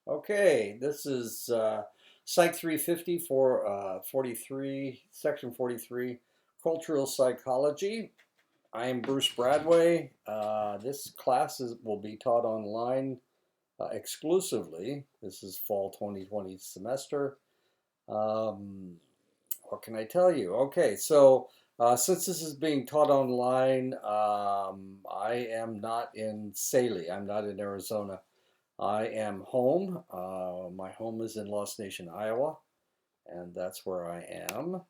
Okay, this is Psych 350 for 43, Section 43, Cultural Psychology. I am Bruce Bradway. This class will be taught online exclusively. This is fall 2020 semester. Um, what can I tell you? Okay, so since this is being taught online, I am not in Saley. I'm not in Arizona. I am home. My home is in Lost Nation, Iowa, and that's where I am.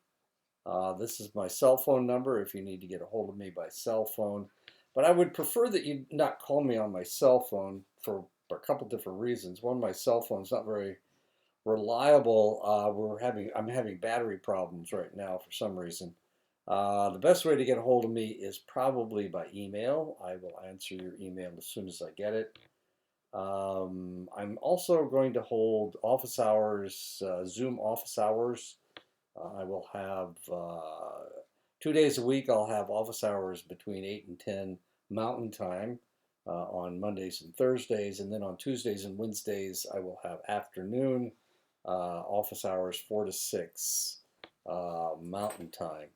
This is my cell phone number if you need to get a hold of me by cell phone. But I would prefer that you not call me on my cell phone for a couple different reasons. One, my cell phone's not very reliable. I'm having battery problems right now for some reason. The best way to get a hold of me is probably by email. I will answer your email as soon as I get it. I'm also going to hold office hours, Zoom office hours. I will have 2 days a week. I'll have office hours between 8 and 10 Mountain Time on Mondays and Thursdays. And then on Tuesdays and Wednesdays, I will have afternoon office hours 4 to 6 Mountain Time.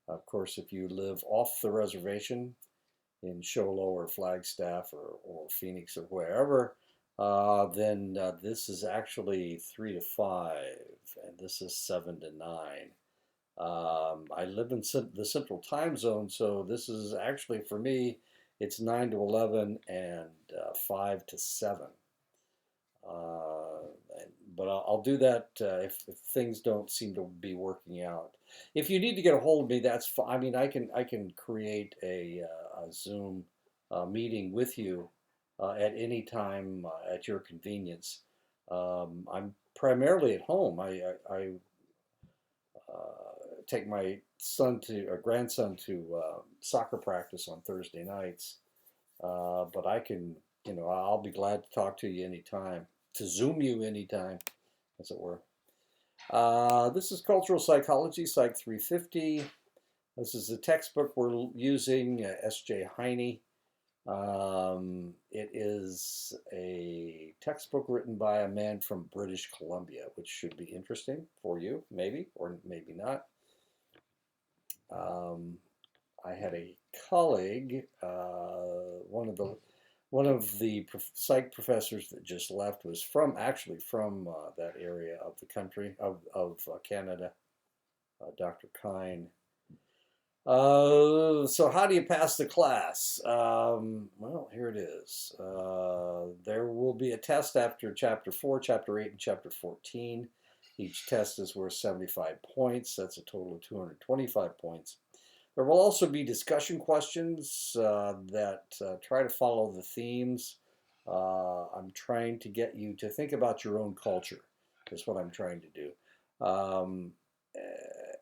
Of course, if you live off the reservation, in Show Low or Flagstaff or Phoenix or wherever, then this is actually 3 to 5, and this is 7 to 9. I live in the Central Time Zone, so this is actually for me, it's 9 to 11 and 5 to 7. Uh, but I'll do that if things don't seem to be working out. If you need to get a hold of me, that's fine. I mean, I can create a Zoom meeting with you at any time at your convenience. I'm primarily at home. I take my son to or grandson to soccer practice on Thursday nights, but I can, I'll be glad to talk to you anytime, to Zoom you anytime, as it were. This is Cultural Psychology, Psych 350. This is the textbook we're using, S.J. Heine. It is a textbook written by a man from British Columbia, which should be interesting for you, maybe, or maybe not. I had a colleague, one of the psych professors that just left was actually from that area of the country of Canada, Dr. Kine. So how do you pass the class? Well, here it is. There will be a test after Chapter 4, Chapter 8, and Chapter 14. Each test is worth 75 points. That's a total of 225 points. There will also be discussion questions that try to follow the themes. I'm trying to get you to think about your own culture, is what I'm trying to do.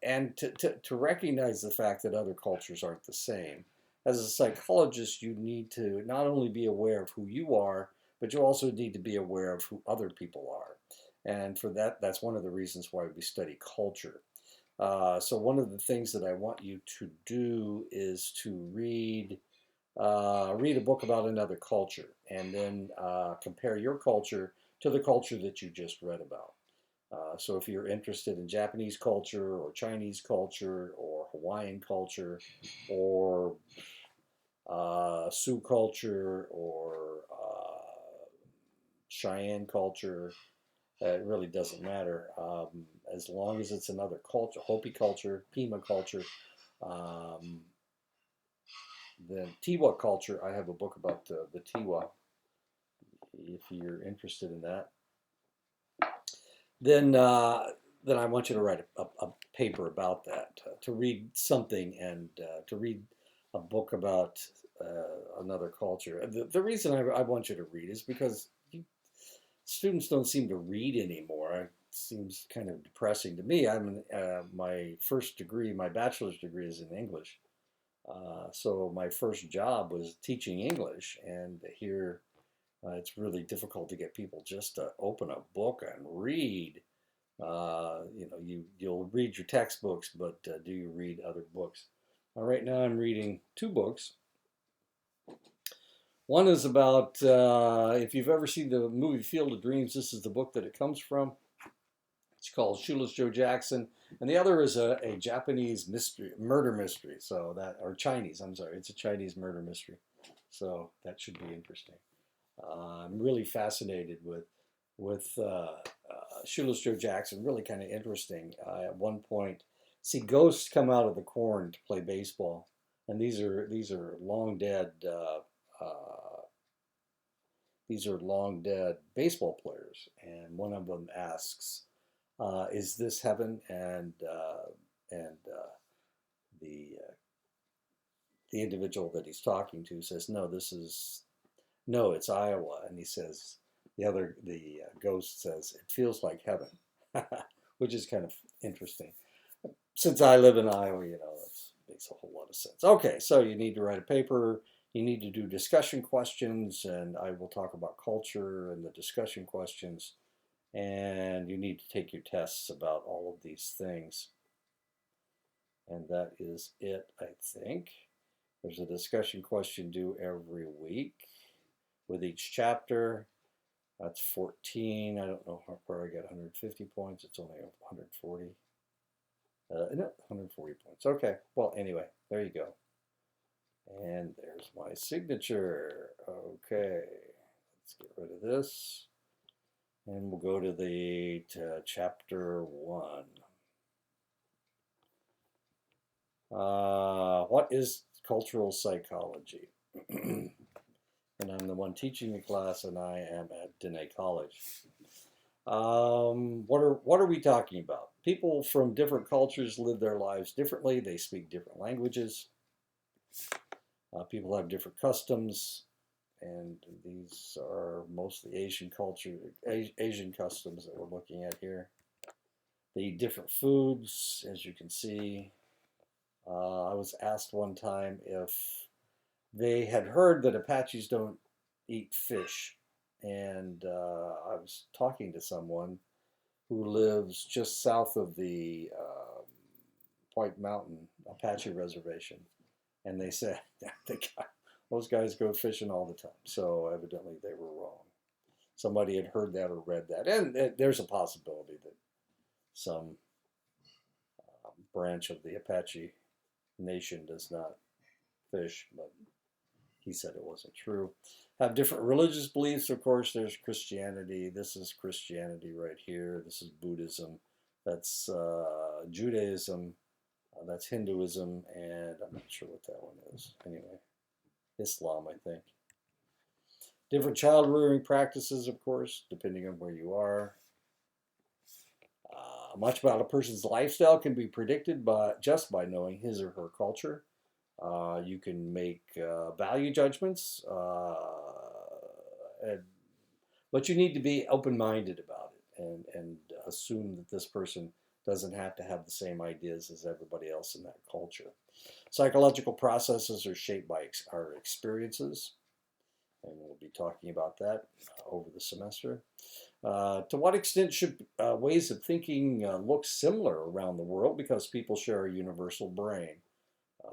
And to recognize the fact that other cultures aren't the same. As a psychologist, you need to not only be aware of who you are, but you also need to be aware of who other people are. And for that, that's one of the reasons why we study culture. So one of the things that I want you to do is to read a book about another culture, and then compare your culture to the culture that you just read about. So if you're interested in Japanese culture or Chinese culture or Hawaiian culture or Sioux culture or Cheyenne culture, it really doesn't matter. As long as it's another culture, Hopi culture, Pima culture, um, then Tiwa culture. I have a book about the Tiwa, if you're interested in that. Then then I want you to write a paper about that, to read something and to read a book about another culture. The reason I want you to read is because students don't seem to read anymore. It seems kind of depressing to me. My first degree, my bachelor's degree, is in English. So my first job was teaching English, and here it's really difficult to get people just to open a book and read. You'll read your textbooks, but do you read other books? Right now I'm reading two books. One is about, if you've ever seen the movie Field of Dreams, this is the book that it comes from. It's called Shoeless Joe Jackson. And the other is a Japanese murder mystery. So that, or Chinese, I'm sorry, it's a Chinese murder mystery. So that should be interesting. I'm really fascinated with Shoeless Joe Jackson. Really kind of interesting. At one point, see ghosts come out of the corn to play baseball, and these are long dead. These are long dead baseball players, and one of them asks, "Is this heaven?" And the the individual that he's talking to says, "No, no, it's Iowa." And he says, the ghost says, "It feels like heaven," which is kind of interesting. Since I live in Iowa, that makes a whole lot of sense. Okay, so you need to write a paper. You need to do discussion questions, and I will talk about culture and the discussion questions. And you need to take your tests about all of these things. And that is it, I think. There's a discussion question due every week with each chapter. That's 14. I don't know where I got 150 points. It's only 140. No, 140 points. Okay. Well, anyway, there you go. And there's my signature. Okay. Let's get rid of this. And we'll go to chapter 1. What is cultural psychology? And I'm the one teaching the class, and I am at Dene College. What are we talking about? People from different cultures live their lives differently. They speak different languages. People have different customs, and these are mostly Asian customs that we're looking at here. They eat different foods, as you can see. I was asked one time if they had heard that Apaches don't eat fish. And I was talking to someone who lives just south of the White Mountain Apache Reservation. And they said those guys go fishing all the time. So evidently they were wrong. Somebody had heard that or read that. And there's a possibility that some branch of the Apache Nation does not fish, but he said it wasn't true. Have different religious beliefs. Of course, there's Christianity. This is Christianity right here. This is Buddhism. That's Judaism. That's Hinduism. And I'm not sure what that one is. Anyway, Islam, I think. Different child rearing practices, of course, depending on where you are. Much about a person's lifestyle can be predicted just by knowing his or her culture. You can make value judgments, but you need to be open-minded about it and assume that this person doesn't have to have the same ideas as everybody else in that culture. Psychological processes are shaped by our experiences, and we'll be talking about that over the semester. To what extent should ways of thinking look similar around the world because people share a universal brain?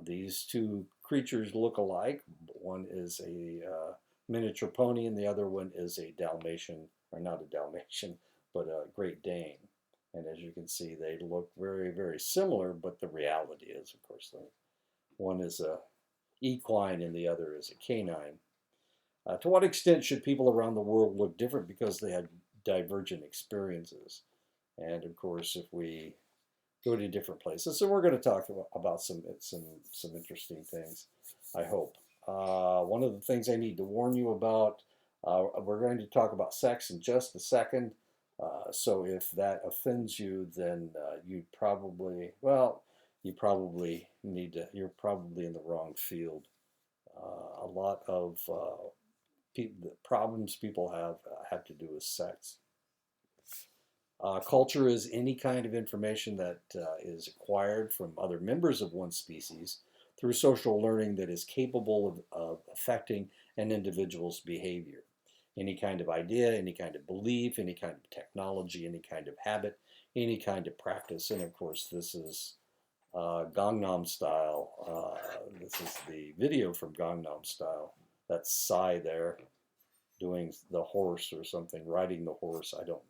These two creatures look alike. One is a miniature pony and the other one is a Dalmatian, or not a Dalmatian, but a Great Dane. And as you can see, they look very, very similar, but the reality is, of course, one is a equine and the other is a canine. To what extent should people around the world look different because they have divergent experiences? And of course, if we go to different places, so we're going to talk about some interesting things, I hope. One of the things I need to warn you about, we're going to talk about sex in just a second. So if that offends you, then you're probably you're probably in the wrong field. A lot of the problems people have to do with sex. Culture is any kind of information that is acquired from other members of one species through social learning that is capable of affecting an individual's behavior. Any kind of idea, any kind of belief, any kind of technology, any kind of habit, any kind of practice. And of course, this is Gangnam Style. This is the video from Gangnam Style That's Psy there doing the horse or something, riding the horse. I don't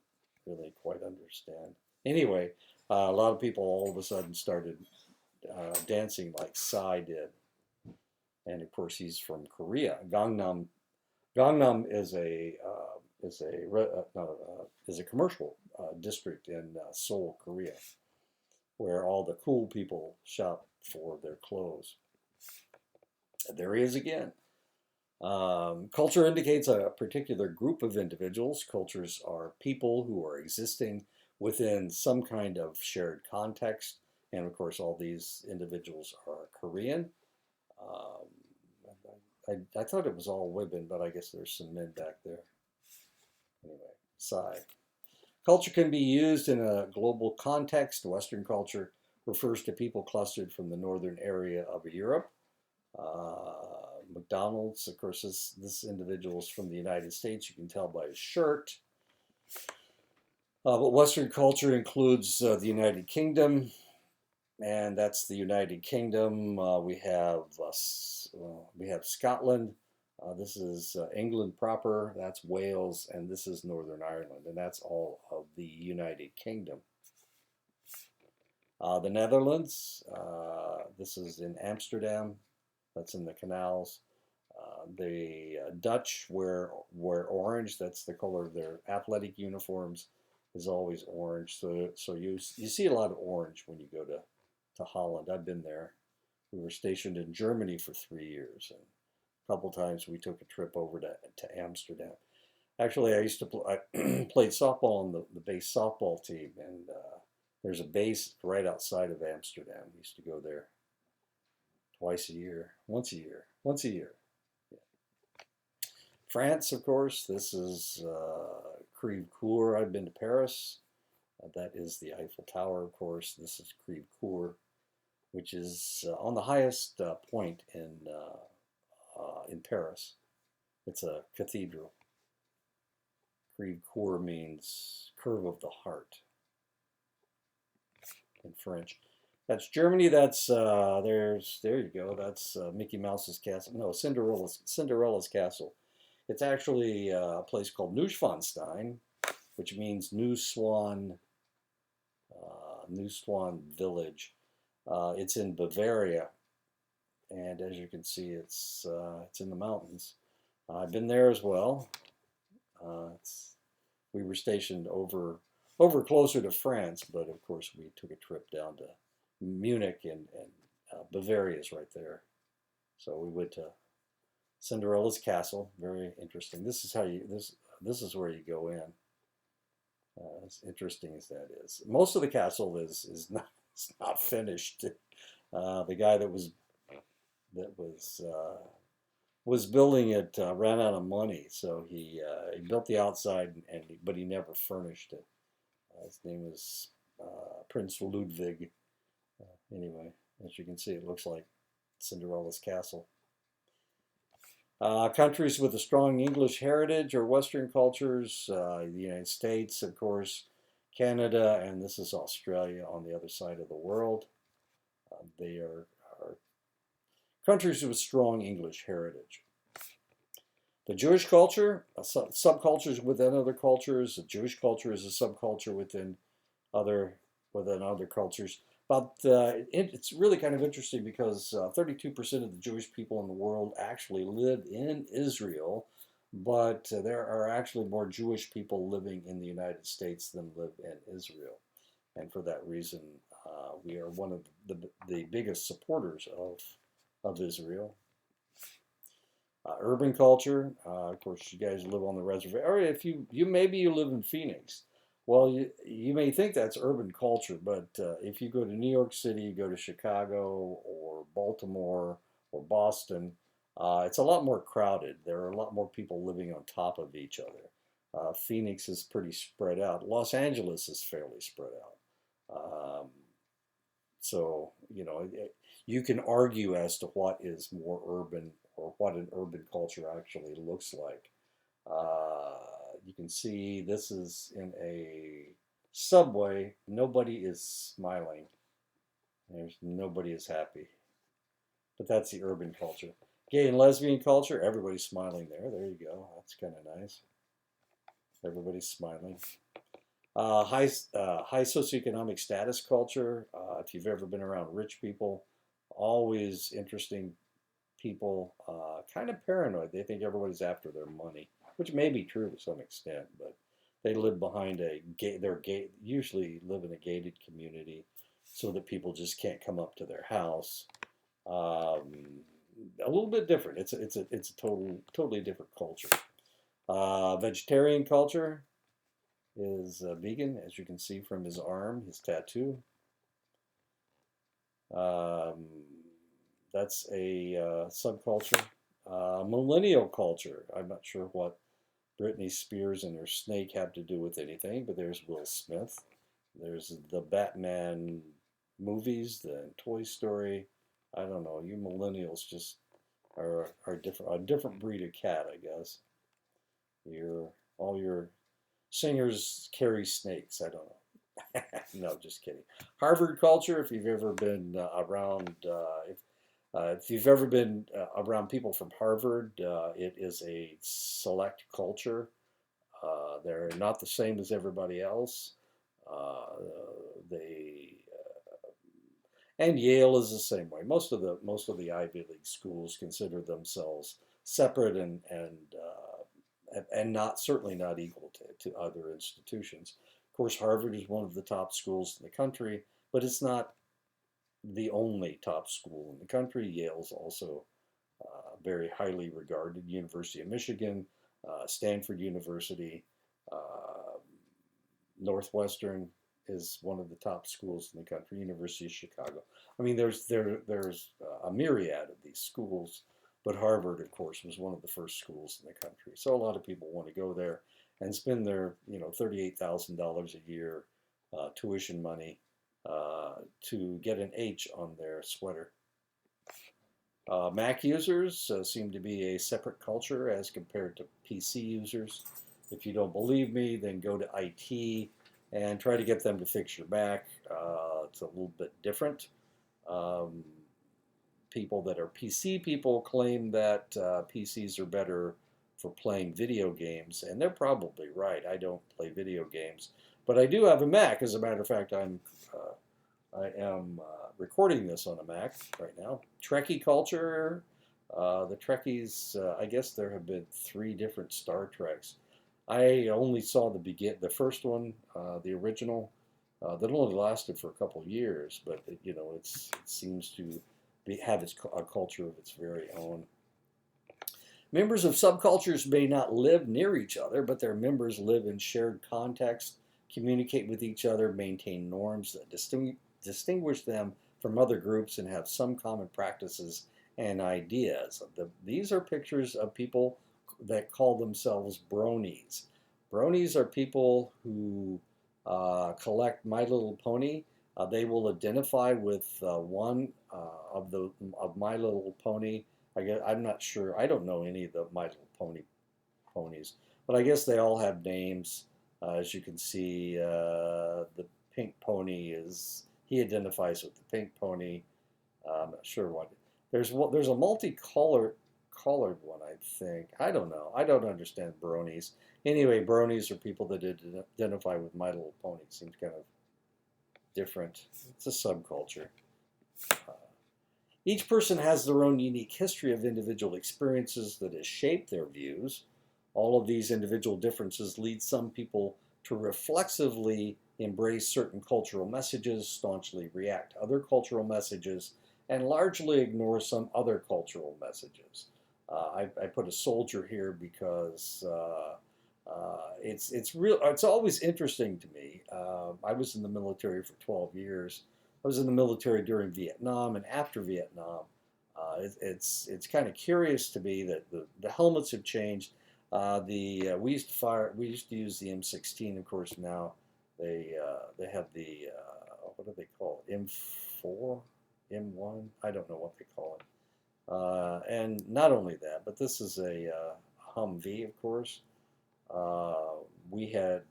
really quite understand. Anyway, a lot of people all of a sudden started dancing like Psy did. And of course, he's from Korea. Gangnam is a commercial district in Seoul, Korea, where all the cool people shop for their clothes. There he is again. Culture indicates a particular group of individuals. Cultures are people who are existing within some kind of shared context. And of course, all these individuals are Korean. Um, I thought it was all women, but I guess there's some men back there. Anyway, Psy. Culture can be used in a global context. Western culture refers to people clustered from the northern area of Europe. McDonald's, of course, this individual is from the United States. You can tell by his shirt. But Western culture includes the United Kingdom, and that's the United Kingdom. We have Scotland. This is England proper. That's Wales, and this is Northern Ireland, and that's all of the United Kingdom. The Netherlands. This is in Amsterdam. That's in the canals. The Dutch wear orange. That's the color of their athletic uniforms. Is always orange. So you see a lot of orange when you go to Holland. I've been there. We were stationed in Germany for 3 years, and a couple times we took a trip over to Amsterdam. Actually, I used to I played softball on the base softball team, and there's a base right outside of Amsterdam. We used to go there once a year. Yeah. France, of course. This is Crèvecoeur. I've been to Paris. That is the Eiffel Tower, of course. This is Crèvecoeur, which is on the highest point in Paris. It's a cathedral. Crèvecoeur means curve of the heart in French. That's Germany. That's there you go. That's Mickey Mouse's castle. No, Cinderella's castle. It's actually a place called Neuschwanstein, which means New Swan village. It's in Bavaria, and as you can see, it's in the mountains. I've been there as well. We were stationed over closer to France, but of course we took a trip down to Munich, and Bavaria is right there. So we went to Cinderella's castle. Very interesting. This is where you go in. As interesting as that is, most of the castle is not finished. The guy that was building it ran out of money, so he built the outside, but he never furnished it. His name is Prince Ludwig. Anyway, as you can see, it looks like Cinderella's castle. Countries with a strong English heritage or Western cultures, the United States, of course, Canada, and this is Australia on the other side of the world. They are countries with strong English heritage. The Jewish culture, subcultures within other cultures. The Jewish culture is a subculture within other cultures. But it's really kind of interesting because 32% of the Jewish people in the world actually live in Israel, but there are actually more Jewish people living in the United States than live in Israel. And for that reason, we are one of the biggest supporters of Israel. Urban culture, of course, you guys live on the reservation. Or if you maybe you live in Phoenix. Well, you may think that's urban culture, but if you go to New York City, you go to Chicago or Baltimore or Boston, it's a lot more crowded. There are a lot more people living on top of each other. Phoenix is pretty spread out. Los Angeles is fairly spread out. So, you can argue as to what is more urban or what an urban culture actually looks like. You can see this is in a subway. Nobody is smiling. Nobody is happy. But that's the urban culture. Gay and lesbian culture, everybody's smiling there. There you go. That's kind of nice. Everybody's smiling. High socioeconomic status culture. If you've ever been around rich people, always interesting people. Kind of paranoid. They think everybody's after their money, which may be true to some extent, but they live behind a gate. They're gate. Usually live in a gated community, so that people just can't come up to their house. A little bit different. It's a totally different culture. Vegetarian culture is vegan, as you can see from his arm, his tattoo. Um, that's a subculture. Millennial culture. I'm not sure what Britney Spears and her snake have to do with anything, but there's Will Smith. There's the Batman movies, the Toy Story. I don't know. You millennials just are different, a different breed of cat, I guess. All your singers carry snakes. I don't know. No, just kidding. Harvard culture. If you've ever been if you've ever been around people from Harvard, it is a select culture. They're not the same as everybody else. Uh, they and Yale is the same way. Most of the Ivy League schools consider themselves separate and not certainly not equal to other institutions. Of course, Harvard is one of the top schools in the country, but it's not the only top school in the country. Yale's also very highly regarded. University of Michigan, Stanford University, uh, Northwestern is one of the top schools in the country. University of Chicago. I mean, there's a myriad of these schools, but Harvard, of course, was one of the first schools in the country. So a lot of people want to go there and spend their $38,000 a year tuition money to get an H on their sweater. Mac users seem to be a separate culture as compared to PC users. If you don't believe me, then go to IT and try to get them to fix your Mac. It's a little bit different. Um, People that are PC people claim that PCs are better for playing video games, and they're probably right. I don't play video games, but I do have a Mac. As a matter of fact, I am recording this on a Mac right now. Trekkie culture. The Trekkies. I guess there have been 3 different Star Treks. I only saw the first one, the original. That only lasted for a couple of years, but it seems to have a culture of its very own. Members of subcultures may not live near each other, but their members live in shared context, communicate with each other, maintain norms that distinguish them from other groups, and have some common practices and ideas. These are pictures of people that call themselves bronies. Bronies are people who collect My Little Pony. They will identify with one of My Little Pony. I'm not sure. I don't know any of the My Little ponies, but I guess they all have names. As you can see, the pink pony he identifies with the pink pony. I'm not sure what. There's a multicolored one, I think. I don't know. I don't understand bronies. Anyway, bronies are people that identify with My Little Pony. Seems kind of different. It's a subculture. Uh, each person has their own unique history of individual experiences that has shaped their views. All of these individual differences lead some people to reflexively embrace certain cultural messages, staunchly react to other cultural messages, and largely ignore some other cultural messages. I put a soldier here because it's always interesting to me. I was in the military for 12 years. I was in the military during Vietnam and after Vietnam. It's kind of curious to me that the helmets have changed. We used to use the M16. Of course, now they have the what do they call it? M4, M1. I don't know what they call it. And not only that, but this is a Humvee, of course. We had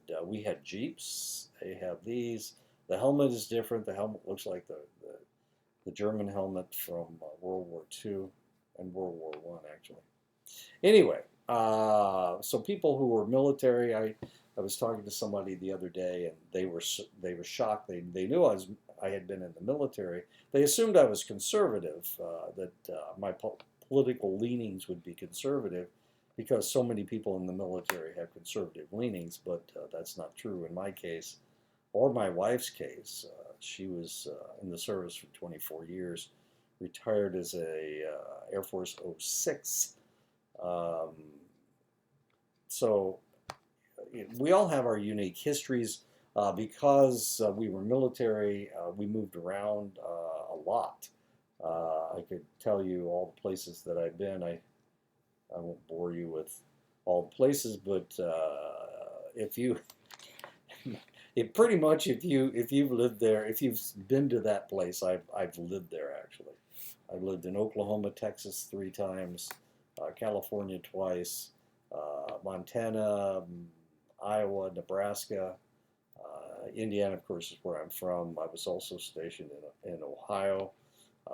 Jeeps. They have these. The helmet is different. The helmet looks like the German helmet from World War II. and World War I, actually. Anyway, so people who were military, I was talking to somebody the other day, and they were shocked. They knew I had been in the military. They assumed I was conservative, that my political leanings would be conservative, because so many people in the military have conservative leanings. But that's not true in my case, or my wife's case. She was in the service for 24 years, retired as a Air Force '06. Um, so we all have our unique histories. Because we were military, we moved around a lot. I could tell you all the places that I've been. I won't bore you with all the places, but if you, it pretty much if you've lived there, if you've been to that place, I've lived there actually. I've lived in Oklahoma, Texas 3 times, California twice, Montana, Iowa, Nebraska, Indiana, of course, is where I'm from. I was also stationed in Ohio.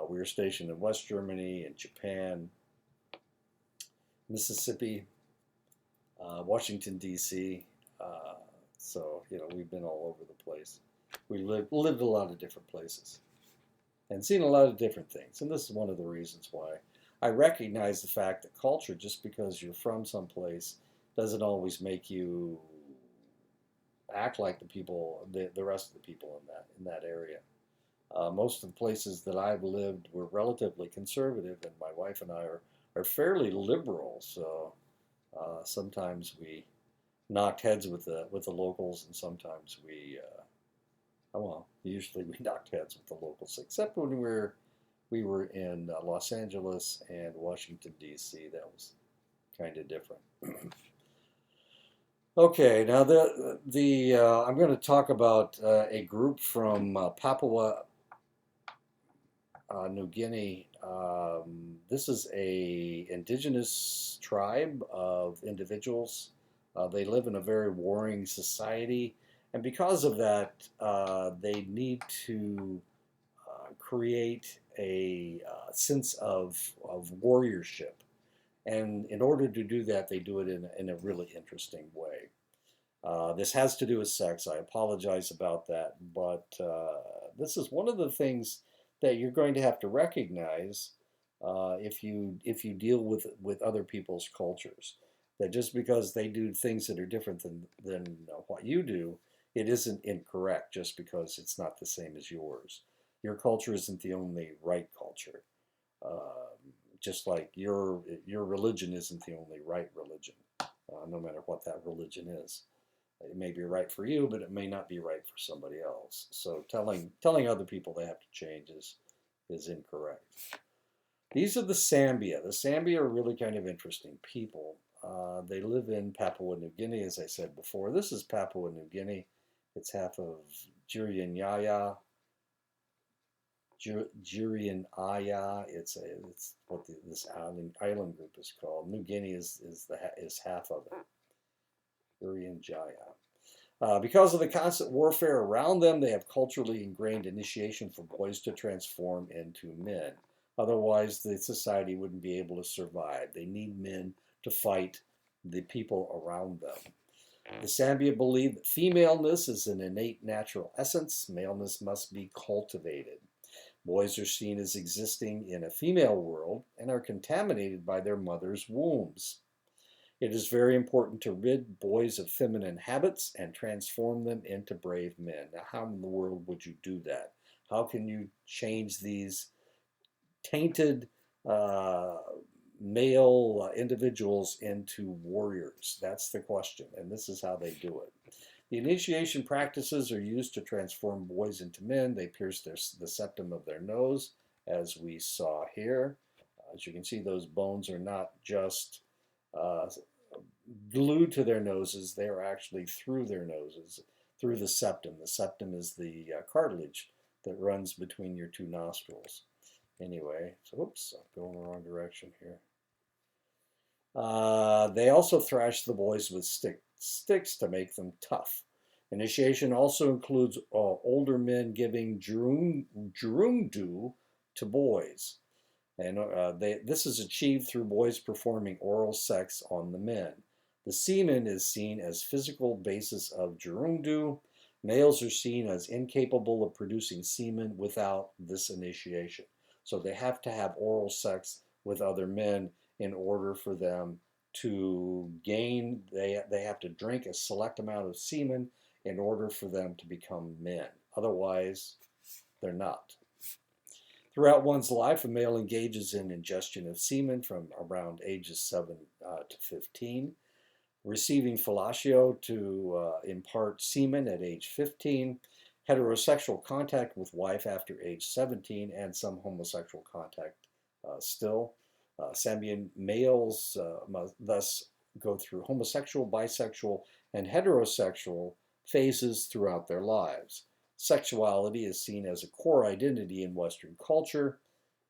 We were stationed in West Germany, in Japan, Mississippi, Washington, D.C. So, we've been all over the place. We lived a lot of different places and seen a lot of different things. And this is one of the reasons why I recognize the fact that culture, just because you're from someplace, doesn't always make you act like the rest of the people in that area. Most of the places that I've lived were relatively conservative, and my wife and I are fairly liberal. So sometimes we knocked heads with the locals, and sometimes usually we knocked heads with the locals, except when we were in Los Angeles and Washington, D.C. That was kind of different. Okay, now I'm going to talk about a group from Papua New Guinea. This is a indigenous tribe of individuals. They live in a very warring society, and because of that, they need to create a sense of warriorship. And in order to do that, they do it in a really interesting way. This has to do with sex. I apologize about that, but this is one of the things that you're going to have to recognize if you deal with other people's cultures. That just because they do things that are different than what you do, it isn't incorrect just because it's not the same as yours. Your culture isn't the only right culture. Just like your religion isn't the only right religion, no matter what that religion is. It may be right for you, but it may not be right for somebody else. So telling other people they have to change is incorrect. These are the Sambia. The Sambia are really kind of interesting people. They live in Papua New Guinea, as I said before. This is Papua New Guinea. It's half of Jirianyaya. It's what this island group is called. New Guinea is half of it. Jaya. Because of the constant warfare around them, they have culturally ingrained initiation for boys to transform into men. Otherwise, the society wouldn't be able to survive. They need men to fight the people around them. The Sambia believe that femaleness is an innate natural essence. Maleness must be cultivated. Boys are seen as existing in a female world and are contaminated by their mother's wombs. It is very important to rid boys of feminine habits and transform them into brave men. Now, how in the world would you do that? How can you change these tainted male individuals into warriors? That's the question, and this is how they do it. The initiation practices are used to transform boys into men. They pierce the septum of their nose, as we saw here. As you can see, those bones are not just glued to their noses. They are actually through their noses, through the septum. The septum is the cartilage that runs between your two nostrils. Anyway, so oops, I'm going the wrong direction here. They also thrash the boys with sticks to make them tough. Initiation also includes older men giving jurungdu to boys. And this is achieved through boys performing oral sex on the men. The semen is seen as physical basis of gerundu. Males are seen as incapable of producing semen without this initiation. So they have to have oral sex with other men in order for them to gain, they have to drink a select amount of semen in order for them to become men. Otherwise, they're not. Throughout one's life, a male engages in ingestion of semen from around ages 7 to 15, receiving fellatio to impart semen at age 15, heterosexual contact with wife after age 17, and some homosexual contact still. Sambian males must thus go through homosexual, bisexual, and heterosexual phases throughout their lives. Sexuality is seen as a core identity in Western culture.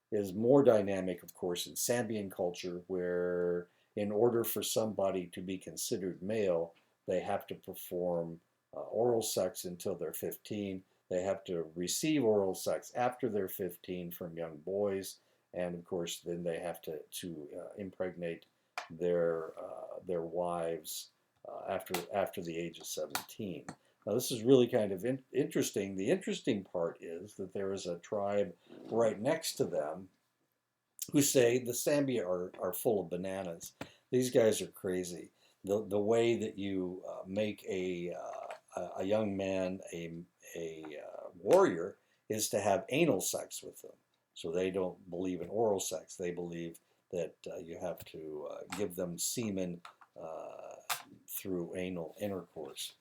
It is more dynamic, of course, in Sambian culture, where in order for somebody to be considered male, they have to perform oral sex until they're 15. They have to receive oral sex after they're 15 from young boys, and of course, then they have to impregnate their wives after the age of 17. Now, this is really kind of interesting. The interesting part is that there is a tribe right next to them who say the Sambia are full of bananas. These guys are crazy. The way that you make a young man a warrior is to have anal sex with them. So they don't believe in oral sex. They believe that you have to give them semen through anal intercourse.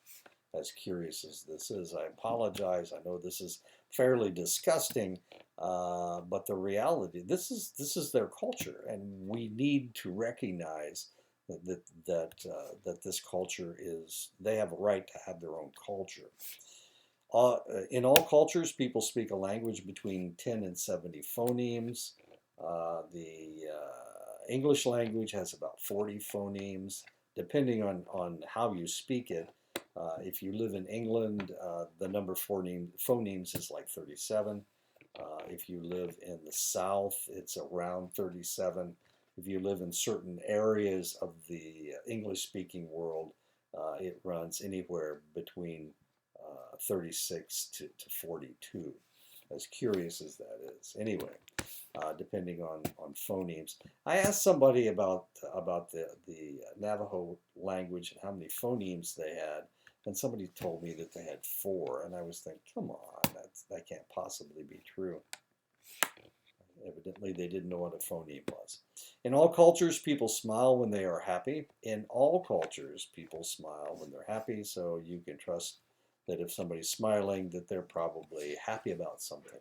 As curious as this is, I apologize. I know this is fairly disgusting, but the reality, this is their culture, and we need to recognize that this culture is. They have a right to have their own culture. In all cultures, people speak a language between 10 and 70 phonemes. The English language has about 40 phonemes, depending on how you speak it. If you live in England, the number of phonemes is like 37. If you live in the South, it's around 37. If you live in certain areas of the English-speaking world, it runs anywhere between 36 to 42, as curious as that is. Anyway, depending on phonemes. I asked somebody about the Navajo language and how many phonemes they had, and somebody told me that they had 4, and I was thinking, come on, that can't possibly be true. Evidently, they didn't know what a phoneme was. In all cultures, people smile when they are happy. In all cultures, people smile when they're happy, so you can trust that if somebody's smiling, that they're probably happy about something.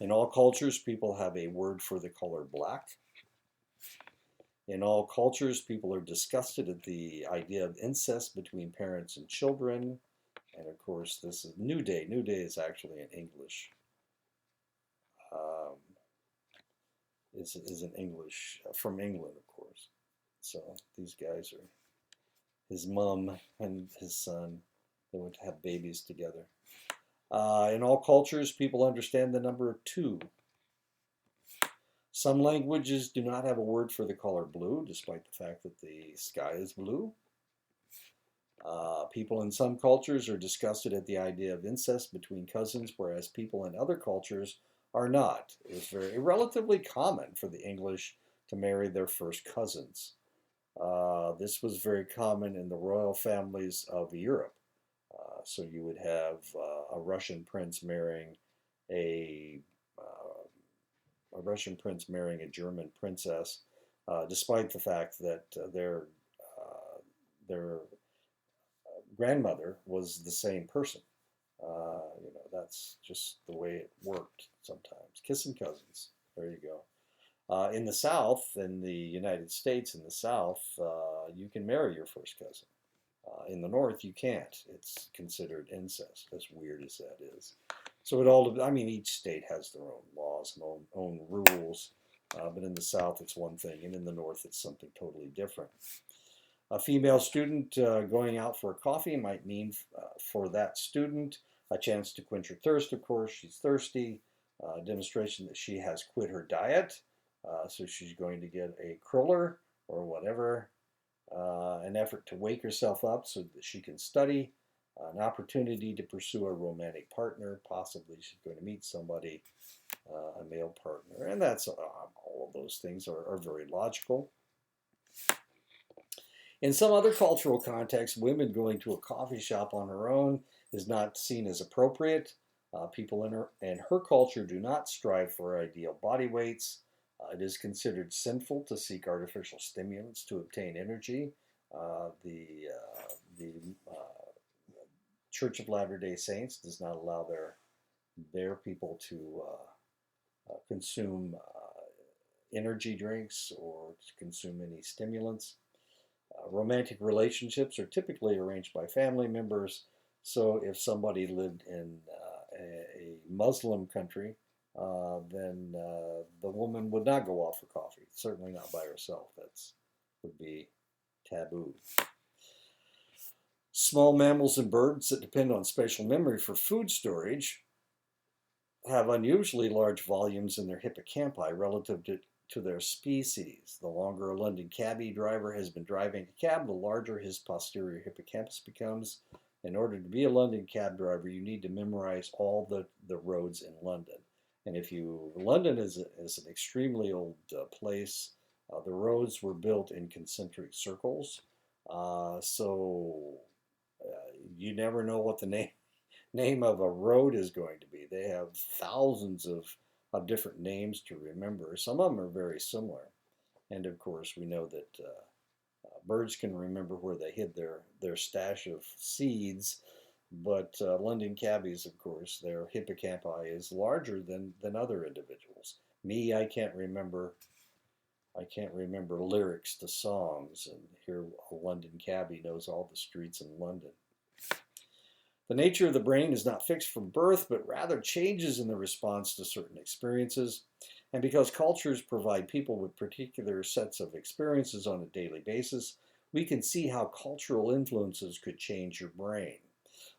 In all cultures, people have a word for the color black. In all cultures, people are disgusted at the idea of incest between parents and children. And of course, this is New Day. New Day is actually in English. Is in English, from England, of course. So these guys are his mom and his son. They went to have babies together. In all cultures, people understand the number 2. Some languages do not have a word for the color blue, despite the fact that the sky is blue. People in some cultures are disgusted at the idea of incest between cousins, whereas people in other cultures are not. It's relatively common for the English to marry their first cousins. This was very common in the royal families of Europe. So you would have a Russian prince marrying a German princess, despite the fact that their grandmother was the same person. That's just the way it worked sometimes. Kissing cousins. There you go. In the South, in the United States, in the South, you can marry your first cousin. In the North, you can't. It's considered incest, as weird as that is. So each state has their own laws and own rules, but in the South, it's one thing, and in the North, it's something totally different. A female student going out for a coffee might mean for that student a chance to quench her thirst, of course. She's thirsty, demonstration that she has quit her diet. So she's going to get a cruller or whatever, an effort to wake herself up so that she can study, an opportunity to pursue a romantic partner. Possibly she's going to meet somebody, a male partner. And that's all of those things are very logical. In some other cultural contexts, women going to a coffee shop on her own is not seen as appropriate. People in her culture do not strive for ideal body weights. It is considered sinful to seek artificial stimulants to obtain energy. The Church of Latter-day Saints does not allow their people to consume energy drinks or to consume any stimulants. Romantic relationships are typically arranged by family members. So if somebody lived in a Muslim country, then the woman would not go off for coffee, certainly not by herself. That would be taboo. Small mammals and birds that depend on spatial memory for food storage have unusually large volumes in their hippocampi relative to their species. The longer a London cabbie driver has been driving a cab, the larger his posterior hippocampus becomes. In order to be a London cab driver, you need to memorize all the roads in London. And London is an extremely old place. The roads were built in concentric circles. So you never know what the name of a road is going to be. They have thousands of different names to remember. Some of them are very similar. And of course, we know that birds can remember where they hid their stash of seeds, but London cabbies, of course, their hippocampi is larger than other individuals. Me, I can't remember lyrics to songs, and here a London cabbie knows all the streets in London. The nature of the brain is not fixed from birth, but rather changes in the response to certain experiences. And because cultures provide people with particular sets of experiences on a daily basis, we can see how cultural influences could change your brain.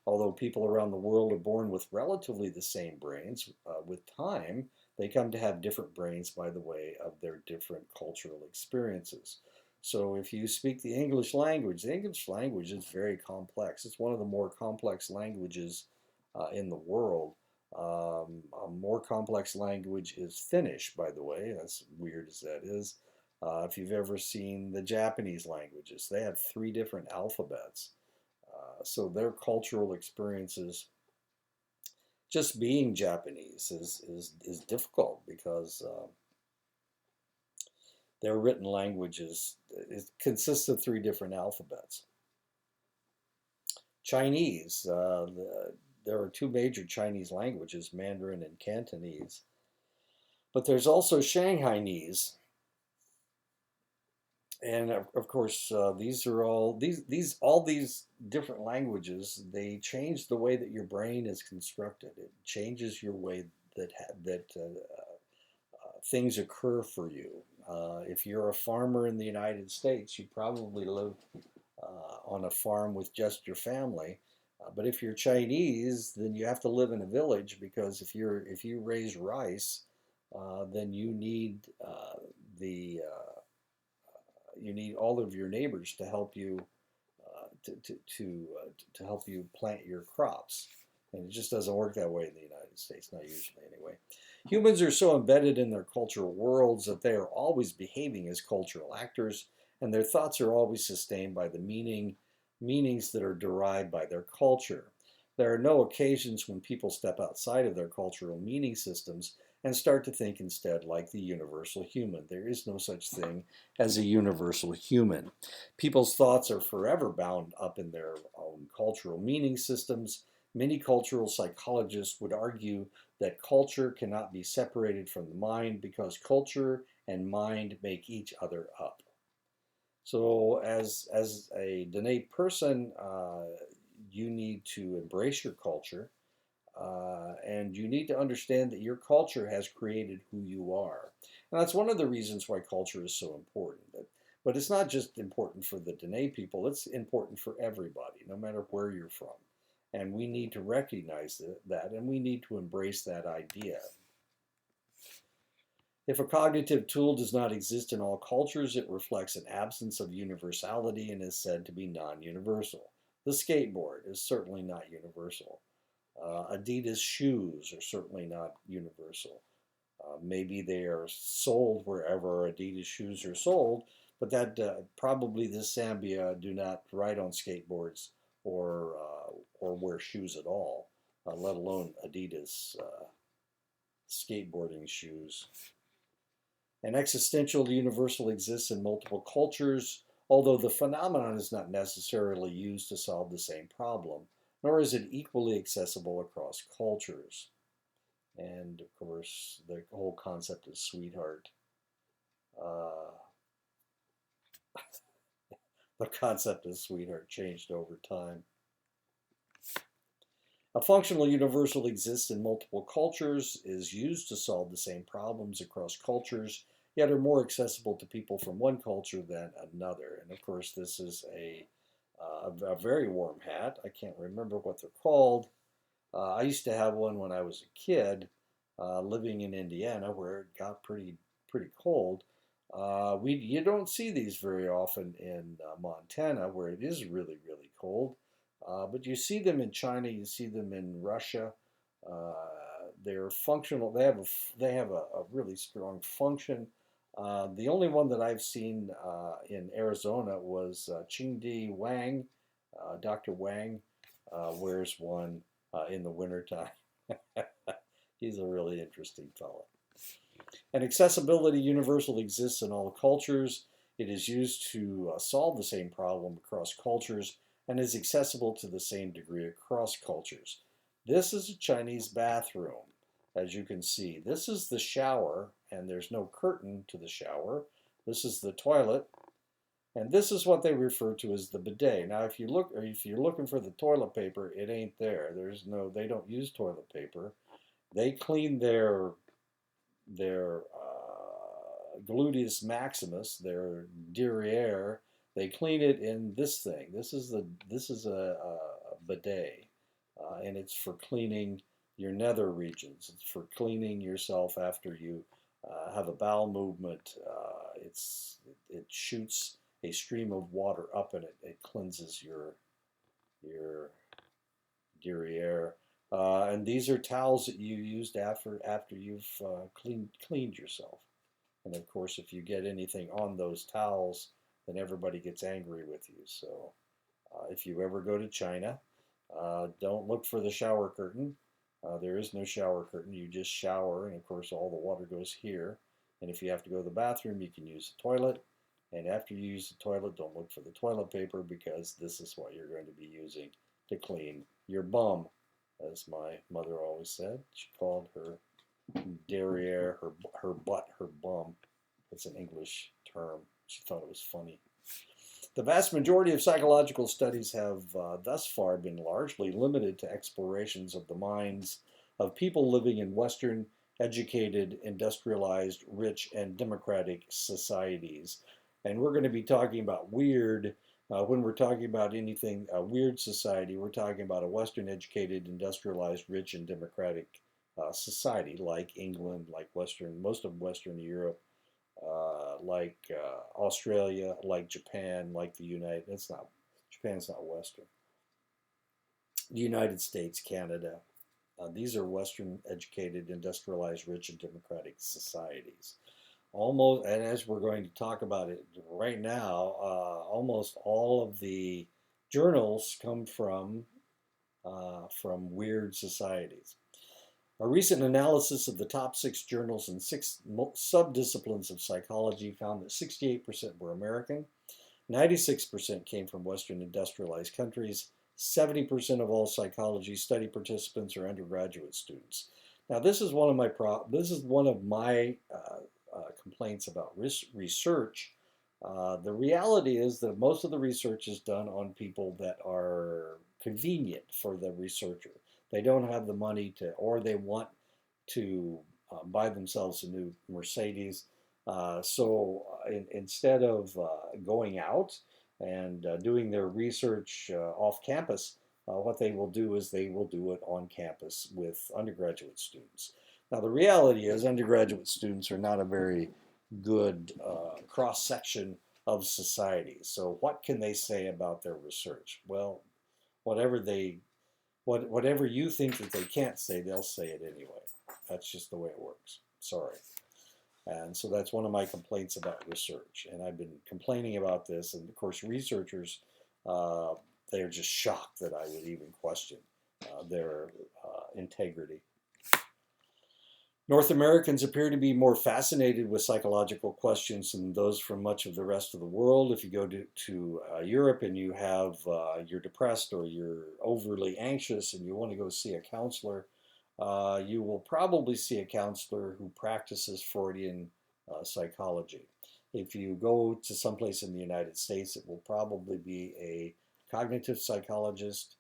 Although people around the world are born with relatively the same brains, with time, they come to have different brains by the way of their different cultural experiences. So if you speak the English language is very complex. It's one of the more complex languages in the world. A more complex language is Finnish, by the way, as weird as that is. If you've ever seen the Japanese languages, they have 3 different alphabets. So their cultural experiences, just being Japanese is difficult because their written languages, it consists of 3 different alphabets. Chinese, there are 2 major Chinese languages, Mandarin and Cantonese. But there's also Shanghainese. And of course, these are all these different languages. They change the way that your brain is constructed. It changes your way that things occur for you. If you're a farmer in the United States, you probably live on a farm with just your family. But if you're Chinese, then you have to live in a village because if you raise rice, then you need you need all of your neighbors to help you to help you plant your crops. And it just doesn't work that way in the United States, not usually anyway. Humans are so embedded in their cultural worlds that they are always behaving as cultural actors, and their thoughts are always sustained by the meanings that are derived by their culture. There are no occasions when people step outside of their cultural meaning systems and start to think instead like the universal human. There is no such thing as a universal human. People's thoughts are forever bound up in their own cultural meaning systems. Many cultural psychologists would argue that culture cannot be separated from the mind because culture and mind make each other up. So as a Dene person, you need to embrace your culture. And you need to understand that your culture has created who you are. And that's one of the reasons why culture is so important. But it's not just important for the Dene people, it's important for everybody, no matter where you're from. And we need to recognize that, and we need to embrace that idea. If a cognitive tool does not exist in all cultures, it reflects an absence of universality and is said to be non-universal. The skateboard is certainly not universal. Adidas shoes are certainly not universal. Maybe they are sold wherever Adidas shoes are sold, but that probably the Sambia do not ride on skateboards or wear shoes at all, let alone Adidas skateboarding shoes. An existential universal exists in multiple cultures, although the phenomenon is not necessarily used to solve the same problem, nor is it equally accessible across cultures. And of course, the whole concept of sweetheart. Uh, the concept of sweetheart changed over time. A functional universal exists in multiple cultures, is used to solve the same problems across cultures, yet are more accessible to people from one culture than another. And of course, this is a very warm hat. I can't remember what they're called. I used to have one when I was a kid, living in Indiana, where it got pretty cold. You don't see these very often in Montana, where it is really cold. But you see them in China, you see them in Russia. Uh, they're functional. They have a really strong function. The only one that I've seen in Arizona was Ching-Di Wang. Dr. Wang wears one in the wintertime. He's a really interesting fellow. An accessibility universal exists in all cultures. It is used to solve the same problem across cultures and is accessible to the same degree across cultures. This is a Chinese bathroom, as you can see. This is the shower, and there's no curtain to the shower. This is the toilet, and this is what they refer to as the bidet. Now, if you're looking for the toilet paper, it ain't there. They don't use toilet paper. They clean their gluteus maximus, their derriere. They clean it in this thing. This is a bidet, and it's for cleaning your nether regions. It's for cleaning yourself after you have a bowel movement. It shoots a stream of water up, and it cleanses your derriere. And these are towels that you used after you've cleaned yourself. And of course, if you get anything on those towels, then everybody gets angry with you. So if you ever go to China, don't look for the shower curtain. There is no shower curtain. You just shower, and of course, all the water goes here. And if you have to go to the bathroom, you can use the toilet. And after you use the toilet, don't look for the toilet paper, because this is what you're going to be using to clean your bum, as my mother always said. She called her derriere, her butt, her bum. It's an English term. She thought it was funny. The vast majority of psychological studies have thus far been largely limited to explorations of the minds of people living in Western, educated, industrialized, rich, and democratic societies. And we're going to be talking about weird. When we're talking about anything, a weird society, we're talking about a Western, educated, industrialized, rich, and democratic society like England, like most of Western Europe, like Australia, like Japan, like Japan's not Western. The United States, Canada. These are Western, educated, industrialized, rich, and democratic societies. Almost, and as we're going to talk about it right now, almost all of the journals come from weird societies. A recent analysis of the top 6 journals and 6 subdisciplines of psychology found that 68% were American, 96% came from Western industrialized countries, 70% of all psychology study participants are undergraduate students. Now, this is one of my complaints about research. The reality is that most of the research is done on people that are convenient for the researcher. They don't have the money to, or they want to buy themselves a new Mercedes. Instead of going out and doing their research off campus, what they will do is they will do it on campus with undergraduate students. Now, the reality is undergraduate students are not a very good cross-section of society. So what can they say about their research? Well, whatever they, whatever you think that they can't say, they'll say it anyway. That's just the way it works. Sorry. And so that's one of my complaints about research. And I've been complaining about this. And of course, researchers, they're just shocked that I would even question their integrity. North Americans appear to be more fascinated with psychological questions than those from much of the rest of the world. If you go to Europe and you have you're depressed or you're overly anxious and you want to go see a counselor, you will probably see a counselor who practices Freudian psychology. If you go to someplace in the United States, it will probably be a cognitive psychologist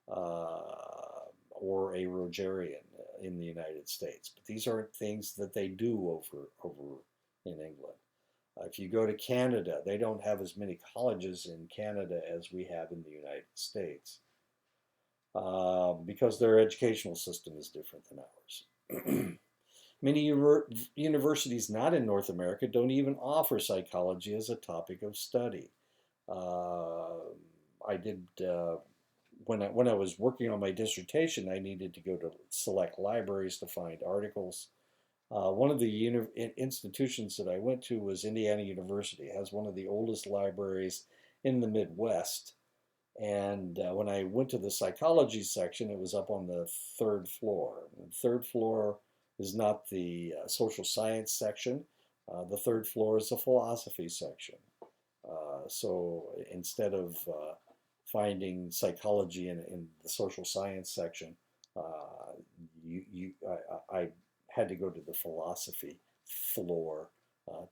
or a Rogerian in the United States. But these aren't things that they do over in England. If you go to Canada, they don't have as many colleges in Canada as we have in the United States because their educational system is different than ours. Many universities not in North America don't even offer psychology as a topic of study. I did when I was working on my dissertation, I needed to go to select libraries to find articles. One of the institutions that I went to was Indiana University. It has one of the oldest libraries in the Midwest. And when I went to the psychology section, it was up on the third floor. The third floor is not the social science section. The third floor is the philosophy section. So instead of finding psychology in the social science section, I had to go to the philosophy floor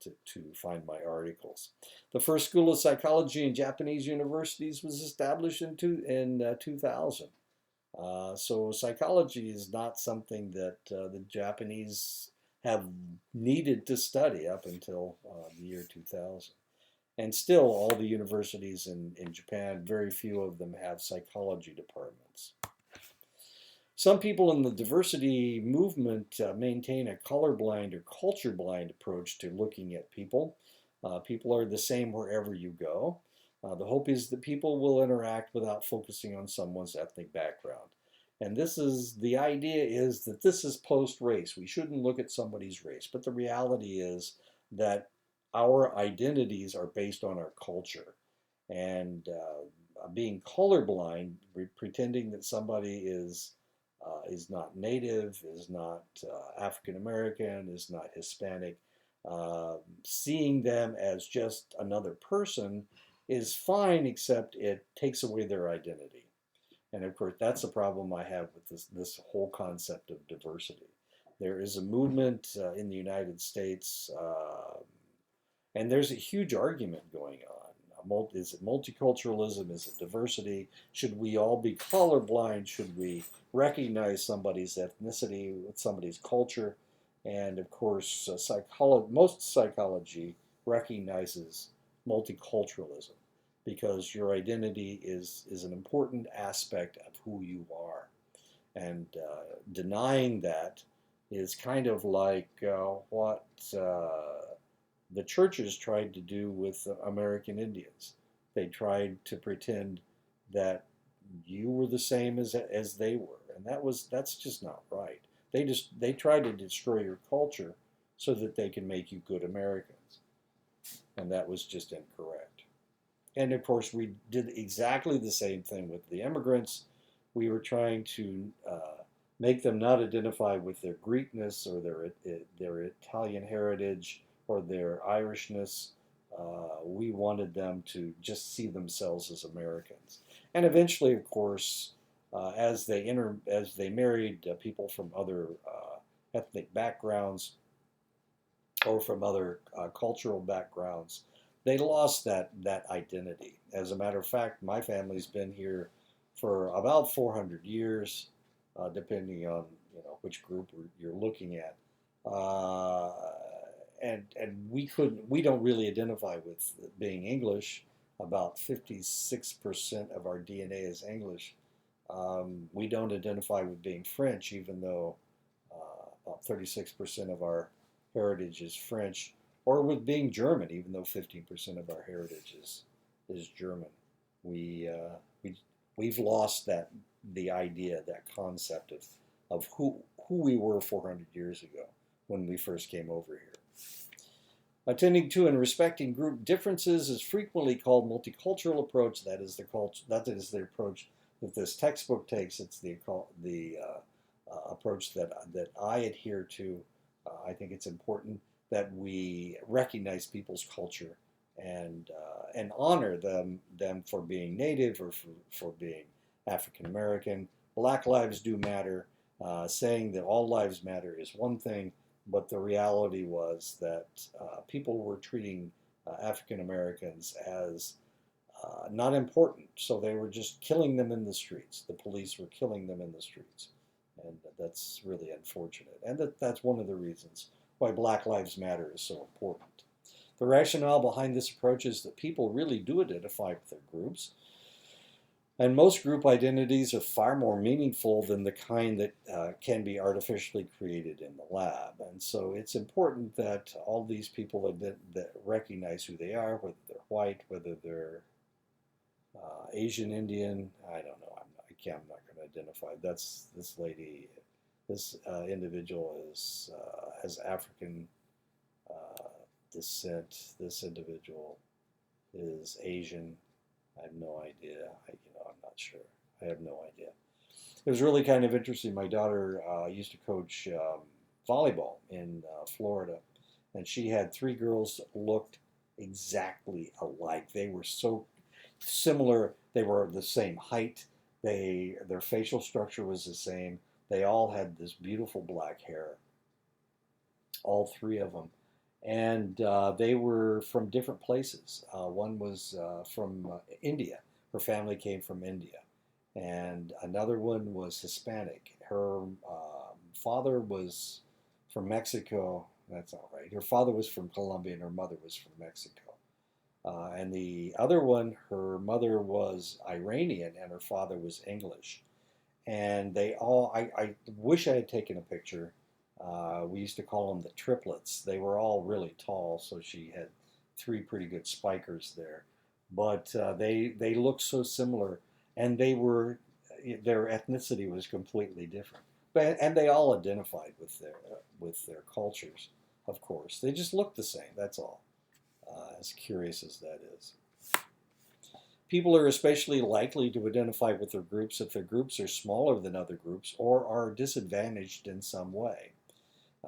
to find my articles. The first school of psychology in Japanese universities was established in 2000. So psychology is not something that the Japanese have needed to study up until the year 2000. And still, all the universities in Japan, very few of them have psychology departments. Some people in the diversity movement maintain a colorblind or culture-blind approach to looking at people. People are the same wherever you go. The hope is that people will interact without focusing on someone's ethnic background. And the idea is that this is post-race. We shouldn't look at somebody's race. But the reality is that our identities are based on our culture. And being colorblind, pretending that somebody is not Native, is not African American, is not Hispanic, seeing them as just another person is fine, except it takes away their identity. And of course, that's the problem I have with this whole concept of diversity. There is a movement in the United States, and there's a huge argument going on. Is it multiculturalism? Is it diversity? Should we all be colorblind? Should we recognize somebody's ethnicity with somebody's culture? And of course, most psychology recognizes multiculturalism because your identity is an important aspect of who you are. And denying that is kind of like what the churches tried to do with American Indians. They tried to pretend that you were the same as they were, and that's just not right. They tried to destroy your culture so that they can make you good Americans, and that was just incorrect. And of course, we did exactly the same thing with the immigrants. We were trying to make them not identify with their Greekness or their Italian heritage or their Irishness. We wanted them to just see themselves as Americans. And eventually, of course, as they married people from other ethnic backgrounds or from other cultural backgrounds, they lost that identity. As a matter of fact, my family's been here for about 400 years, depending on which group you're looking at. And we don't really identify with being English. About 56% of our DNA is English. We don't identify with being French, even though 36% of our heritage is French, or with being German, even though 15% of our heritage is German. We, we've lost the idea, that concept of who we were 400 years ago when we first came over here. Attending to and respecting group differences is frequently called multicultural approach. That is the approach that this textbook takes. It's the approach that I adhere to. I think it's important that we recognize people's culture and honor them for being Native or for being African American. Black lives do matter. Saying that all lives matter is one thing, but the reality was that people were treating African Americans as not important, so they were just killing them in the streets. The police were killing them in the streets, and that's really unfortunate. And that's one of the reasons why Black Lives Matter is so important. The rationale behind this approach is that people really do identify with their groups, and most group identities are far more meaningful than the kind that can be artificially created in the lab. And so it's important that all these people that recognize who they are, whether they're white, whether they're Asian, Indian, I don't know. I'm not going to identify. That's this lady. This individual has African descent. This individual is Asian. I have no idea. I'm not sure. I have no idea. It was really kind of interesting. My daughter used to coach volleyball in Florida, and she had three girls that looked exactly alike. They were so similar. They were the same height. Their facial structure was the same. They all had this beautiful black hair, all three of them. And they were from different places. One was from India. Her family came from India. And another one was Hispanic. Her father was from Mexico. That's not right. Her father was from Colombia and her mother was from Mexico. And the other one, her mother was Iranian and her father was English. And they all, I wish I had taken a picture. We used to call them the triplets. They were all really tall, so she had three pretty good spikers there. But they looked so similar, and their ethnicity was completely different. And they all identified with their cultures, of course. They just looked the same. That's all. As curious as that is. People are especially likely to identify with their groups if their groups are smaller than other groups or are disadvantaged in some way.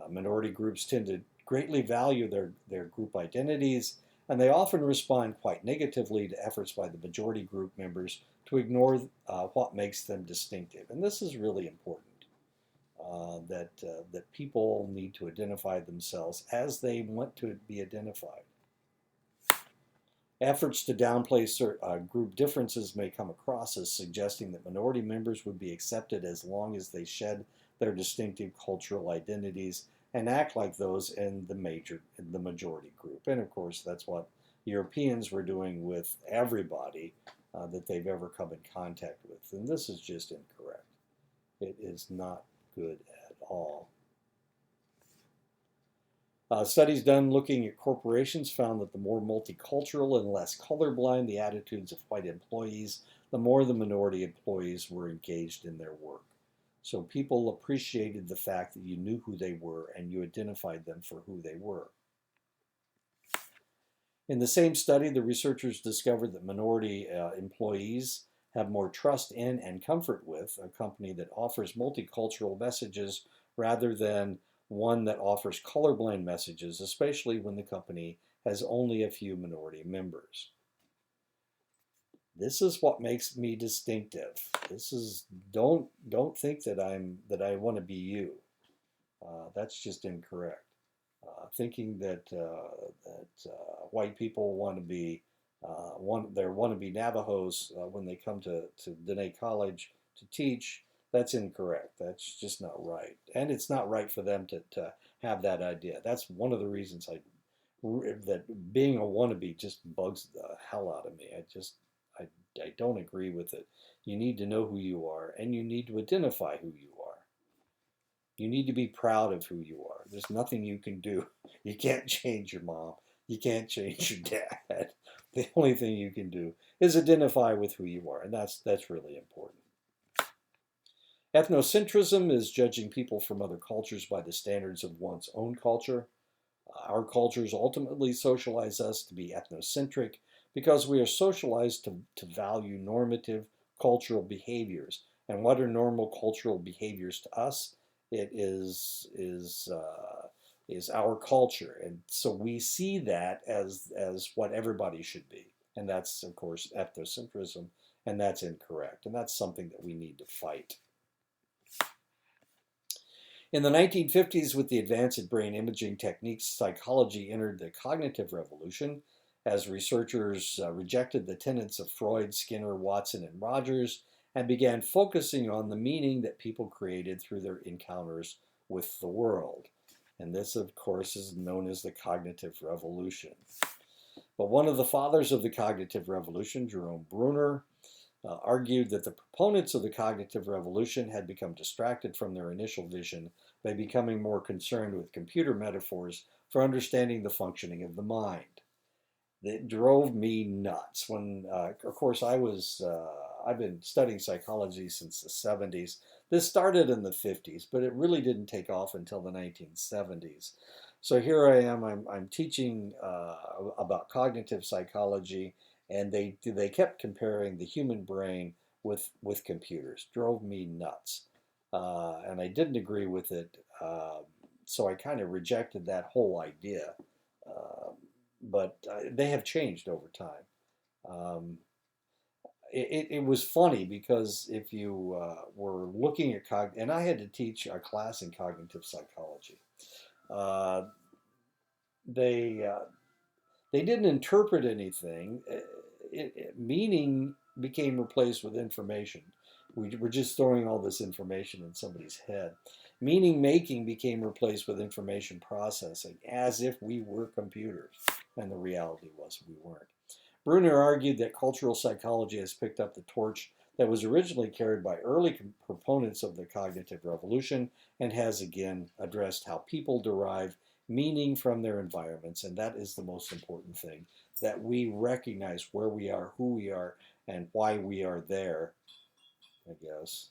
Minority groups tend to greatly value their group identities, and they often respond quite negatively to efforts by the majority group members to ignore what makes them distinctive. And this is really important, that people need to identify themselves as they want to be identified. Efforts to downplay group differences may come across as suggesting that minority members would be accepted as long as they shed their distinctive cultural identities and act like those in the majority group. And of course, that's what Europeans were doing with everybody that they've ever come in contact with. And this is just incorrect. It is not good at all. Studies done looking at corporations found that the more multicultural and less colorblind the attitudes of white employees, the more the minority employees were engaged in their work. So people appreciated the fact that you knew who they were and you identified them for who they were. In the same study, the researchers discovered that minority employees have more trust in and comfort with a company that offers multicultural messages rather than one that offers colorblind messages, especially when the company has only a few minority members. This is what makes me distinctive. This is don't think that I want to be you. That's just incorrect. Thinking that white people want to be wannabe Navajos when they come to Dene College to teach. That's incorrect. That's just not right. And it's not right for them to have that idea. That's one of the reasons that being a wannabe just bugs the hell out of me. I don't agree with it. You need to know who you are, and you need to identify who you are. You need to be proud of who you are. There's nothing you can do. You can't change your mom. You can't change your dad. The only thing you can do is identify with who you are, and that's really important. Ethnocentrism is judging people from other cultures by the standards of one's own culture. Our cultures ultimately socialize us to be ethnocentric because we are socialized to value normative cultural behaviors. And what are normal cultural behaviors to us? It is our culture, and so we see that as what everybody should be, and that's of course ethnocentrism, and that's incorrect, and that's something that we need to fight. In the 1950s, with the advance in brain imaging techniques, psychology entered the cognitive revolution as researchers rejected the tenets of Freud, Skinner, Watson, and Rogers and began focusing on the meaning that people created through their encounters with the world. And this, of course, is known as the cognitive revolution. But one of the fathers of the cognitive revolution, Jerome Bruner, argued that the proponents of the cognitive revolution had become distracted from their initial vision by becoming more concerned with computer metaphors for understanding the functioning of the mind. It drove me nuts when, of course, I've been studying psychology since the 70s. This started in the 50s, but it really didn't take off until the 1970s. So here I am, I'm teaching about cognitive psychology, and they kept comparing the human brain with computers. Drove me nuts. And I didn't agree with it, so I kind of rejected that whole idea. But they have changed over time. It was funny because if you were looking at and I had to teach a class in cognitive psychology. They didn't interpret anything. Meaning became replaced with information. We were just throwing all this information in somebody's head. Meaning making became replaced with information processing, as if we were computers. And the reality was we weren't. Bruner argued that cultural psychology has picked up the torch that was originally carried by early proponents of the cognitive revolution and has again addressed how people derive meaning from their environments. And that is the most important thing, that we recognize where we are, who we are, and why we are there, I guess.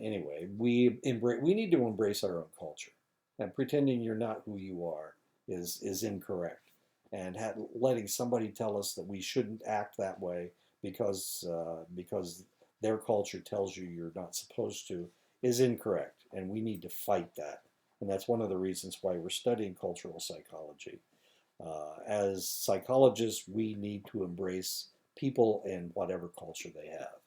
Anyway, we need to embrace our own culture, and pretending you're not who you are is incorrect. And letting somebody tell us that we shouldn't act that way because their culture tells you you're not supposed to is incorrect, and we need to fight that. And that's one of the reasons why we're studying cultural psychology. As psychologists, we need to embrace people in whatever culture they have.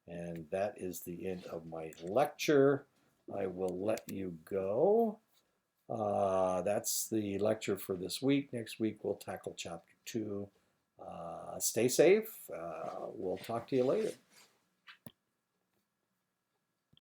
And that is the end of my lecture. I will let you go. That's the lecture for this week. Next week, we'll tackle Chapter 2. Stay safe. We'll talk to you later.